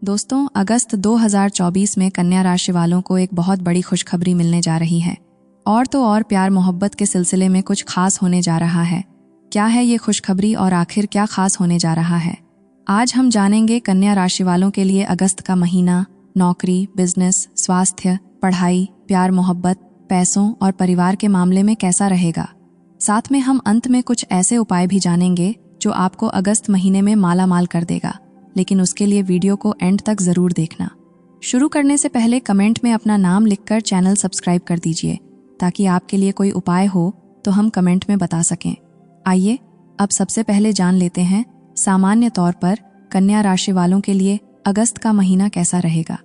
दोस्तों, अगस्त 2024 में कन्या राशि वालों को एक बहुत बड़ी खुशखबरी मिलने जा रही है। और तो और प्यार मोहब्बत के सिलसिले में कुछ खास होने जा रहा है। क्या है ये खुशखबरी और आखिर क्या खास होने जा रहा है? आज हम जानेंगे कन्या राशि वालों के लिए अगस्त का महीना नौकरी, बिजनेस, स्वास्थ्य, पढ़ाई, प्यार मोहब्बत, पैसों और परिवार के मामले में कैसा रहेगा। साथ में हम अंत में कुछ ऐसे उपाय भी जानेंगे जो आपको अगस्त महीने में माला माल कर देगा। लेकिन उसके लिए वीडियो को एंड तक जरूर देखना। शुरू करने से पहले कमेंट में अपना नाम लिखकर चैनल सब्सक्राइब कर दीजिए, ताकि आपके लिए कोई उपाय हो तो हम कमेंट में बता सकें। आइए अब सबसे पहले जान लेते हैं सामान्य तौर पर कन्या राशि वालों के लिए अगस्त का महीना कैसा रहेगा।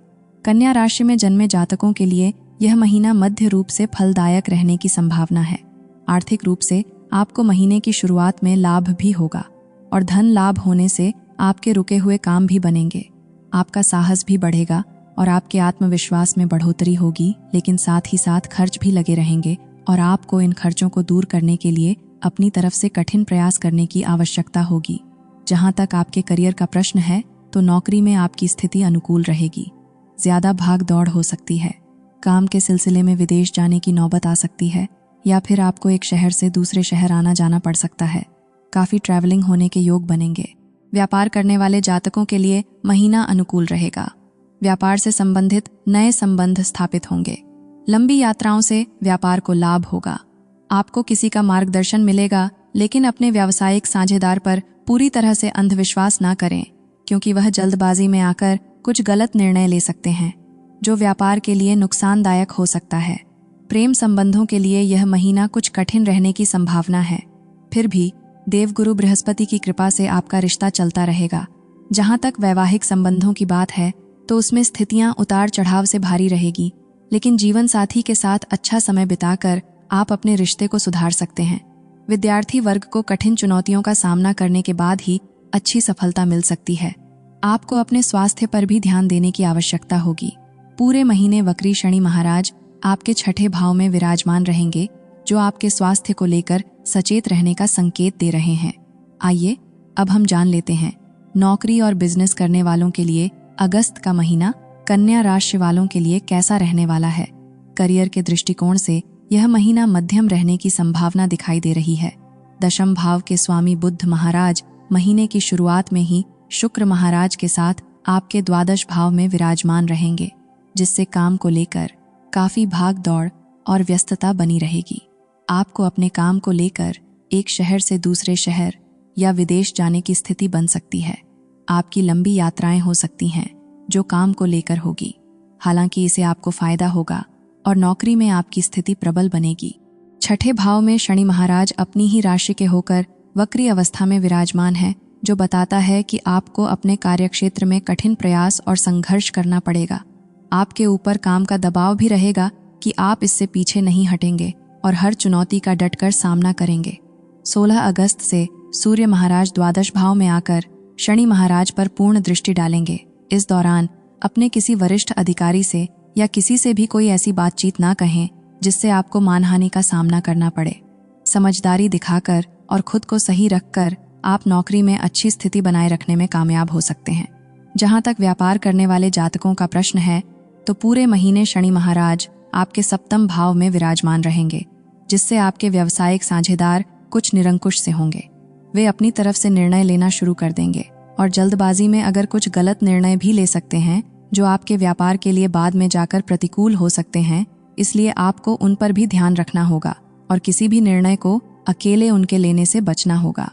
कन्या राशि में जन्मे जातकों के लिए यह महीना मध्य रूप से फलदायक रहने की संभावना है। आर्थिक रूप से आपको महीने की शुरुआत में लाभ भी होगा और धन लाभ होने से आपके रुके हुए काम भी बनेंगे। आपका साहस भी बढ़ेगा और आपके आत्मविश्वास में बढ़ोतरी होगी, लेकिन साथ ही साथ खर्च भी लगे रहेंगे और आपको इन खर्चों को दूर करने के लिए अपनी तरफ से कठिन प्रयास करने की आवश्यकता होगी। जहां तक आपके करियर का प्रश्न है तो नौकरी में आपकी स्थिति अनुकूल रहेगी। ज्यादा भाग दौड़ हो सकती है। काम के सिलसिले में विदेश जाने की नौबत आ सकती है या फिर आपको एक शहर से दूसरे शहर आना जाना पड़ सकता है। काफी ट्रैवलिंग होने के योग बनेंगे। व्यापार करने वाले जातकों के लिए महीना अनुकूल रहेगा। व्यापार से संबंधित नए संबंध स्थापित होंगे। लंबी यात्राओं से व्यापार को लाभ होगा। आपको किसी का मार्गदर्शन मिलेगा, लेकिन अपने व्यावसायिक साझेदार पर पूरी तरह से अंधविश्वास ना करें, क्योंकि वह जल्दबाजी में आकर कुछ गलत निर्णय ले सकते हैं, जो व्यापार के लिए नुकसानदायक हो सकता है। प्रेम संबंधों के लिए यह महीना कुछ कठिन रहने की संभावना है। फिर भी देवगुरु बृहस्पति की कृपा से आपका रिश्ता चलता रहेगा। जहां तक वैवाहिक संबंधों की बात है तो उसमें स्थितियां उतार चढ़ाव से भारी रहेगी, लेकिन जीवन साथी के साथ अच्छा समय बिताकर आप अपने रिश्ते को सुधार सकते हैं। विद्यार्थी वर्ग को कठिन चुनौतियों का सामना करने के बाद ही अच्छी सफलता मिल सकती है। आपको अपने स्वास्थ्य पर भी ध्यान देने की आवश्यकता होगी। पूरे महीने वक्री शनि महाराज आपके छठे भाव में विराजमान रहेंगे, जो आपके स्वास्थ्य को लेकर सचेत रहने का संकेत दे रहे हैं। आइए अब हम जान लेते हैं नौकरी और बिजनेस करने वालों के लिए अगस्त का महीना कन्या राशि वालों के लिए कैसा रहने वाला है। करियर के दृष्टिकोण से यह महीना मध्यम रहने की संभावना दिखाई दे रही है। दशम भाव के स्वामी बुध महाराज महीने की शुरुआत में ही शुक्र महाराज के साथ आपके द्वादश भाव में विराजमान रहेंगे, जिससे काम को लेकर काफी भाग दौड़ और व्यस्तता बनी रहेगी। आपको अपने काम को लेकर एक शहर से दूसरे शहर या विदेश जाने की स्थिति बन सकती है। आपकी लंबी यात्राएं हो सकती हैं, जो काम को लेकर होगी। हालांकि इसे आपको फायदा होगा और नौकरी में आपकी स्थिति प्रबल बनेगी। छठे भाव में शनि महाराज अपनी ही राशि के होकर वक्री अवस्था में विराजमान है, जो बताता है कि आपको अपने कार्यक्षेत्र में कठिन प्रयास और संघर्ष करना पड़ेगा। आपके ऊपर काम का दबाव भी रहेगा कि आप इससे पीछे नहीं हटेंगे और हर चुनौती का डटकर सामना करेंगे। 16 अगस्त से सूर्य महाराज द्वादश भाव में आकर शनि महाराज पर पूर्ण दृष्टि डालेंगे। इस दौरान अपने किसी वरिष्ठ अधिकारी से या किसी से भी कोई ऐसी बातचीत ना कहें जिससे आपको मानहानि का सामना करना पड़े। समझदारी दिखाकर और खुद को सही रखकर आप नौकरी में अच्छी स्थिति बनाए रखने में कामयाब हो सकते हैं। जहां तक व्यापार करने वाले जातकों का प्रश्न है तो पूरे महीने शनि महाराज आपके सप्तम भाव में विराजमान रहेंगे, जिससे आपके व्यावसायिक साझेदार कुछ निरंकुश से होंगे। वे अपनी तरफ से निर्णय लेना शुरू कर देंगे और जल्दबाजी में अगर कुछ गलत निर्णय भी ले सकते हैं, जो आपके व्यापार के लिए बाद में जाकर प्रतिकूल हो सकते हैं। इसलिए आपको उन पर भी ध्यान रखना होगा और किसी भी निर्णय को अकेले उनके लेने से बचना होगा।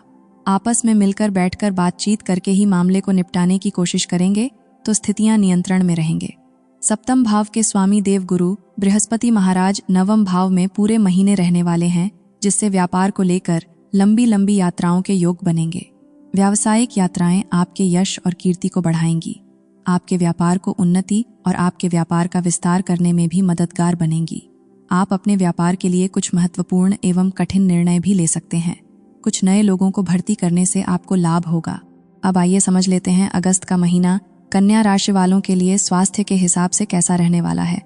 आपस में मिलकर बैठकर बातचीत करके ही मामले को निपटाने की कोशिश करेंगे तो स्थितियां नियंत्रण में रहेंगे। सप्तम भाव के स्वामी देवगुरु बृहस्पति महाराज नवम भाव में पूरे महीने रहने वाले हैं, जिससे व्यापार को लेकर लंबी लंबी यात्राओं के योग बनेंगे। व्यावसायिक यात्राएं आपके यश और कीर्ति को बढ़ाएंगी, आपके व्यापार को उन्नति और आपके व्यापार का विस्तार करने में भी मददगार बनेंगी। आप अपने व्यापार के लिए कुछ महत्वपूर्ण एवं कठिन निर्णय भी ले सकते हैं। कुछ नए लोगों को भर्ती करने से आपको लाभ होगा। अब आइए समझ लेते हैं अगस्त का महीना कन्या राशि वालों के लिए स्वास्थ्य के हिसाब से कैसा रहने वाला है।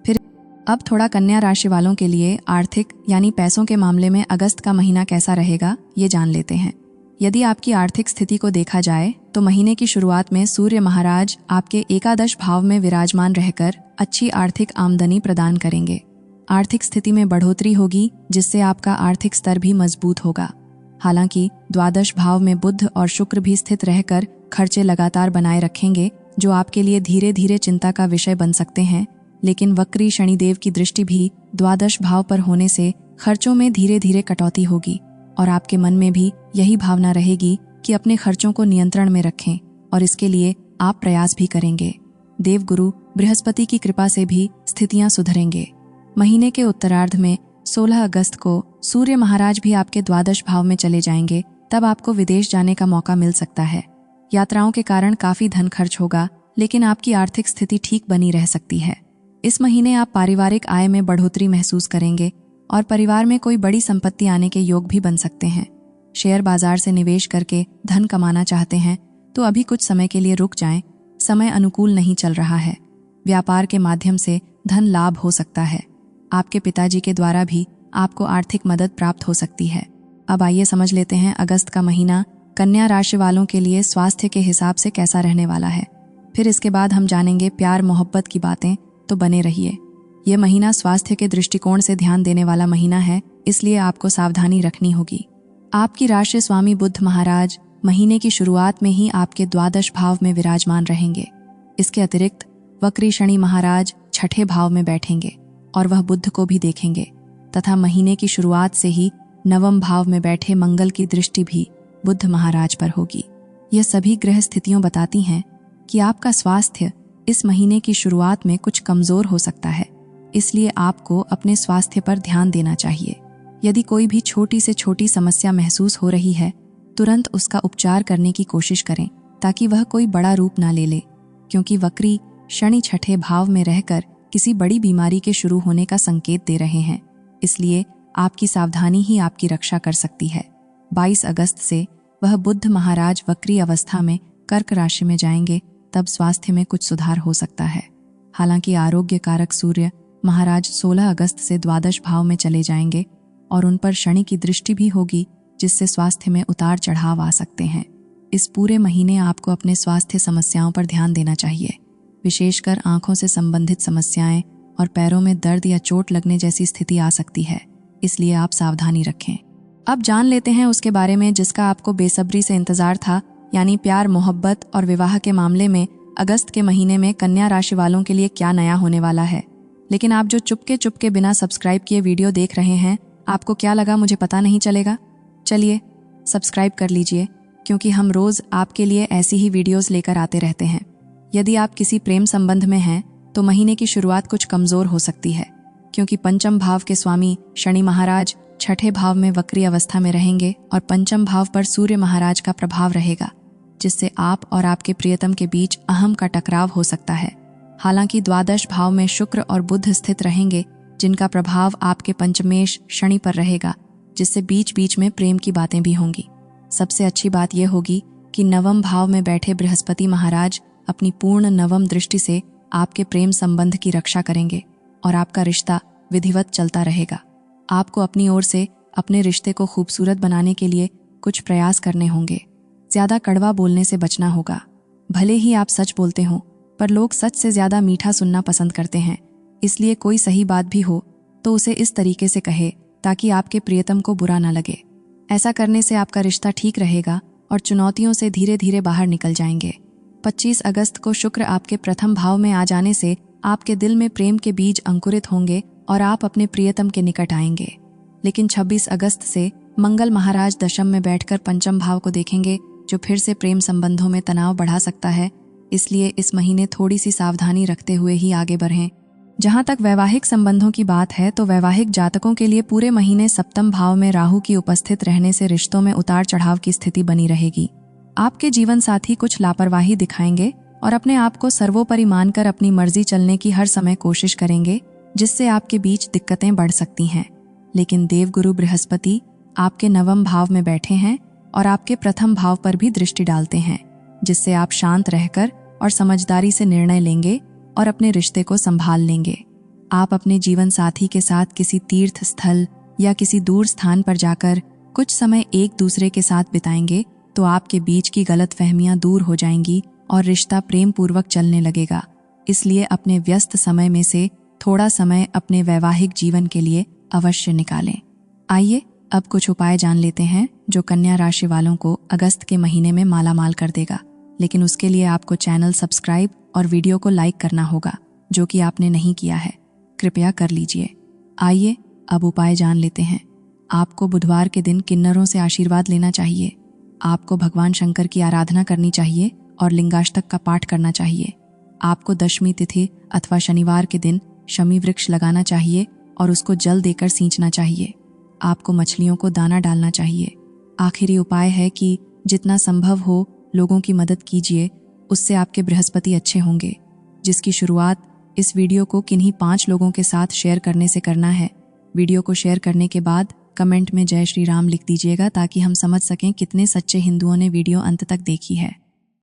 फिर अब थोड़ा कन्या राशि वालों के लिए आर्थिक यानी पैसों के मामले में अगस्त का महीना कैसा रहेगा ये जान लेते हैं। यदि आपकी आर्थिक स्थिति को देखा जाए तो महीने की शुरुआत में सूर्य महाराज आपके एकादश भाव में विराजमान रहकर अच्छी आर्थिक आमदनी प्रदान करेंगे। आर्थिक स्थिति में बढ़ोतरी होगी, जिससे आपका आर्थिक स्तर भी मजबूत होगा। हालांकि द्वादश भाव में बुध और शुक्र भी स्थित रहकर खर्चे लगातार बनाए रखेंगे, जो आपके लिए धीरे धीरे चिंता का विषय बन सकते हैं। लेकिन वक्री शनिदेव की दृष्टि भी द्वादश भाव पर होने से खर्चों में धीरे धीरे कटौती होगी और आपके मन में भी यही भावना रहेगी कि अपने खर्चों को नियंत्रण में रखें, और इसके लिए आप प्रयास भी करेंगे। देवगुरु बृहस्पति की कृपा से भी स्थितियां सुधरेंगे। महीने के उत्तरार्ध में 16 अगस्त को सूर्य महाराज भी आपके द्वादश भाव में चले जाएंगे। तब आपको विदेश जाने का मौका मिल सकता है। यात्राओं के कारण काफी धन खर्च होगा, लेकिन आपकी आर्थिक स्थिति ठीक बनी रह सकती है। इस महीने आप पारिवारिक आय में बढ़ोतरी महसूस करेंगे और परिवार में कोई बड़ी संपत्ति आने के योग भी बन सकते हैं। शेयर बाजार से निवेश करके धन कमाना चाहते हैं तो अभी कुछ समय के लिए रुक जाएं, समय अनुकूल नहीं चल रहा है। व्यापार के माध्यम से धन लाभ हो सकता है। आपके पिताजी के द्वारा भी आपको आर्थिक मदद प्राप्त हो सकती है। अब आइए समझ लेते हैं अगस्त का महीना कन्या राशि वालों के लिए स्वास्थ्य के हिसाब से कैसा रहने वाला है। फिर इसके बाद हम जानेंगे प्यार मोहब्बत की बातें, तो बने रहिए। यह महीना स्वास्थ्य के दृष्टिकोण से ध्यान देने वाला महीना है, इसलिए आपको सावधानी रखनी होगी। आपकी राशि स्वामी बुध महाराज महीने की शुरुआत में ही आपके द्वादश भाव में विराजमान रहेंगे। इसके अतिरिक्त वक्री शनि महाराज छठे भाव में बैठेंगे और वह बुध को भी देखेंगे, तथा महीने की शुरुआत से ही नवम भाव में बैठे मंगल की दृष्टि भी बुध महाराज पर होगी। यह सभी ग्रह स्थितियों बताती हैं कि आपका स्वास्थ्य इस महीने की शुरुआत में कुछ कमजोर हो सकता है, इसलिए आपको अपने स्वास्थ्य पर ध्यान देना चाहिए। यदि कोई भी छोटी से छोटी समस्या महसूस हो रही है, तुरंत उसका उपचार करने की कोशिश करें, ताकि वह कोई बड़ा रूप ना ले ले, क्योंकि वक्री शनि छठे भाव में रहकर किसी बड़ी बीमारी के शुरू होने का संकेत दे रहे हैं। इसलिए आपकी सावधानी ही आपकी रक्षा कर सकती है। 22 अगस्त से वह बुध महाराज वक्री अवस्था में कर्क राशि में जाएंगे, तब स्वास्थ्य में कुछ सुधार हो सकता है। हालांकि आरोग्य कारक सूर्य महाराज 16 अगस्त से द्वादश भाव में चले जाएंगे और उन पर शनि की दृष्टि भी होगी, जिससे स्वास्थ्य में उतार चढ़ाव आ सकते हैं। इस पूरे महीने आपको अपने स्वास्थ्य समस्याओं पर ध्यान देना चाहिए। विशेषकर आंखों से संबंधित समस्याएं और पैरों में दर्द या चोट लगने जैसी स्थिति आ सकती है, इसलिए आप सावधानी रखें। अब जान लेते हैं उसके बारे में जिसका आपको बेसब्री से इंतजार था, यानी प्यार मोहब्बत और विवाह के मामले में अगस्त के महीने में कन्या राशि वालों के लिए क्या नया होने वाला है। लेकिन आप जो चुपके बिना सब्सक्राइब किए वीडियो देख रहे हैं, आपको क्या लगा मुझे पता नहीं चलेगा? चलिए सब्सक्राइब कर लीजिए, क्योंकि हम रोज आपके लिए ऐसी ही वीडियोस लेकर आते रहते हैं। यदि आप किसी प्रेम संबंध में हैं तो महीने की शुरुआत कुछ कमजोर हो सकती है, क्योंकि पंचम भाव के स्वामी शनि महाराज छठे भाव में वक्री अवस्था में रहेंगे और पंचम भाव पर सूर्य महाराज का प्रभाव रहेगा, जिससे आप और आपके प्रियतम के बीच अहम का टकराव हो सकता है। हालांकि द्वादश भाव में शुक्र और बुध स्थित रहेंगे, जिनका प्रभाव आपके पंचमेश शनि पर रहेगा, जिससे बीच बीच में प्रेम की बातें भी होंगी। सबसे अच्छी बात यह होगी कि नवम भाव में बैठे बृहस्पति महाराज अपनी पूर्ण नवम दृष्टि से आपके प्रेम संबंध की रक्षा करेंगे और आपका रिश्ता विधिवत चलता रहेगा। आपको अपनी ओर से अपने रिश्ते को खूबसूरत बनाने के लिए कुछ प्रयास करने होंगे। ज्यादा कड़वा बोलने से बचना होगा। भले ही आप सच बोलते हो, पर लोग सच से ज्यादा मीठा सुनना पसंद करते हैं, इसलिए कोई सही बात भी हो तो उसे इस तरीके से कहे ताकि आपके प्रियतम को बुरा ना लगे। ऐसा करने से आपका रिश्ता ठीक रहेगा और चुनौतियों से धीरे धीरे बाहर निकल जाएंगे। 25 अगस्त को शुक्र आपके प्रथम भाव में आ जाने से आपके दिल में प्रेम के बीज अंकुरित होंगे और आप अपने प्रियतम के निकट आएंगे। लेकिन 26 अगस्त से मंगल महाराज दशम में बैठकर पंचम भाव को देखेंगे, जो फिर से प्रेम संबंधों में तनाव बढ़ा सकता है। इसलिए इस महीने थोड़ी सी सावधानी रखते हुए ही आगे बढ़ें। जहां तक वैवाहिक संबंधों की बात है तो वैवाहिक जातकों के लिए पूरे महीने सप्तम भाव में राहु की उपस्थित रहने से रिश्तों में उतार चढ़ाव की स्थिति बनी रहेगी। आपके जीवन साथी कुछ लापरवाही दिखाएंगे और अपने आप को सर्वोपरि मानकर अपनी मर्जी चलने की हर समय कोशिश करेंगे, जिससे आपके बीच दिक्कतें बढ़ सकती हैं। लेकिन देवगुरु बृहस्पति आपके नवम भाव में बैठे हैं और आपके प्रथम भाव पर भी दृष्टि डालते हैं, जिससे आप शांत रहकर और समझदारी से निर्णय लेंगे और अपने रिश्ते को संभाल लेंगे। आप अपने जीवन साथी के साथ किसी तीर्थ स्थल या किसी दूर स्थान पर जाकर कुछ समय एक दूसरे के साथ बिताएंगे तो आपके बीच की गलतफहमियां दूर हो जाएंगी और रिश्ता प्रेम पूर्वक चलने लगेगा। इसलिए अपने व्यस्त समय में से थोड़ा समय अपने वैवाहिक जीवन के लिए अवश्य निकालें। आइए अब कुछ उपाय जान लेते हैं जो कन्या राशि वालों को अगस्त के महीने में मालामाल कर देगा। लेकिन उसके लिए आपको चैनल सब्सक्राइब और वीडियो को लाइक करना होगा, जो कि आपने नहीं किया है। कृपया कर लीजिए। आइए अब उपाय जान लेते हैं। आपको बुधवार के दिन किन्नरों से आशीर्वाद लेना चाहिए। आपको भगवान शंकर की आराधना करनी चाहिए और लिंगाष्टक का पाठ करना चाहिए। आपको दशमी तिथि अथवा शनिवार के दिन शमी वृक्ष लगाना चाहिए और उसको जल देकर सींचना चाहिए। आपको मछलियों को दाना डालना चाहिए। आखिरी उपाय है कि जितना संभव हो लोगों की मदद कीजिए, उससे आपके बृहस्पति अच्छे होंगे। जिसकी शुरुआत इस वीडियो को किन्हीं 5 लोगों के साथ शेयर करने से करना है। वीडियो को शेयर करने के बाद कमेंट में जय श्री राम लिख दीजिएगा ताकि हम समझ सकें कितने सच्चे हिंदुओं ने वीडियो अंत तक देखी है।